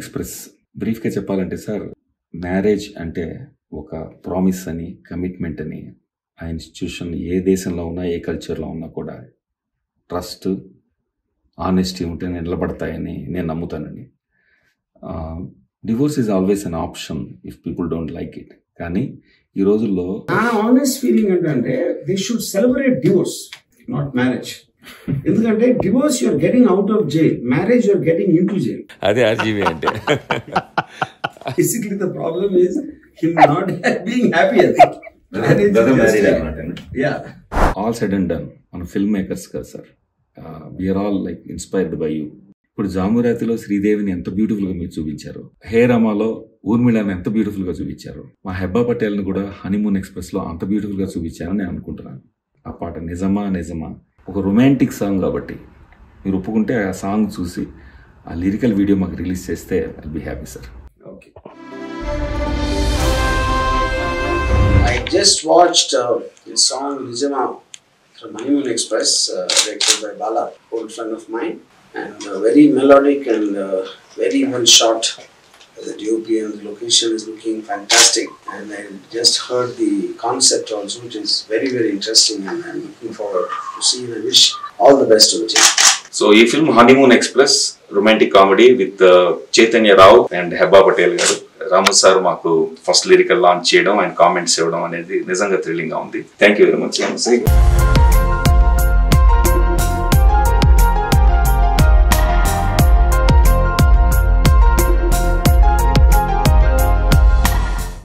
Express బ్రీఫ్‌గా చెప్పాలంటే sir, marriage అంటే ఒక ప్రామిస్ అని, కమిట్మెంట్ అని, ఆ ఇన్‌స్టిట్యూషన్ ఏ దేశంలో ఉన్నా, ఏ కల్చర్‌లో ఉన్నా కూడా ట్రస్ట్, ఆనెస్టీ ఉంటే నిలబడతాయని నేను నమ్ముతానండి. Divorce is always an option if people don't like it. కానీ ఈ రోజుల్లో నా ఆనెస్ట్ ఫీలింగ్ ఏంటంటే they should celebrate divorce, not marriage. ఎందుకంటే divorce you're getting out of jail, marriage you're getting into jail. అదే ఆర్జీవీ అంటే. Basically the problem is him not being happy. All said and done మన film makers కదా sir, we are all like inspired by you. ఇప్పుడు జామురాతిలో శ్రీదేవిని ఎంత beautiful గా మీరు చూపించారు, హే రామాలో ఊర్మిళని ఎంత బ్యూటిఫుల్ గా చూపించారు, మా హెబ్బా పటేల్ ని కూడా హనీమూన్ ఎక్స్‌ప్రెస్ లో అంత బ్యూటిఫుల్ గా చూపించారని నేను అనుకుంటున్నాను. ఆ పాట నిజమా నిజమా ఒక రొమాంటిక్ సాంగ్ కాబట్టి మీరు ఒప్పుకుంటే ఆ సాంగ్ చూసి ఆ లిరికల్ వీడియో మాకు రిలీజ్ చేస్తే I'll be happy sir. Okay. I just watched the song Nijama from Honeymoon Express, directed by Bala, old friend of mine, and very melodic and very well shot. The DOP and the location is looking fantastic, and I just heard the concept also, which is very, very interesting, and I'm looking forward to see it. I wish all the best to the team. So ఈ film honeymoon express romantic comedy with Chaitanya Rao and Hebba Patel గారు. Ramu sir మాకు first lyrical launch చేయడం and comments ఇవ్వడం అనేది నిజంగా thrilling గా ఉంది. Thank you very much.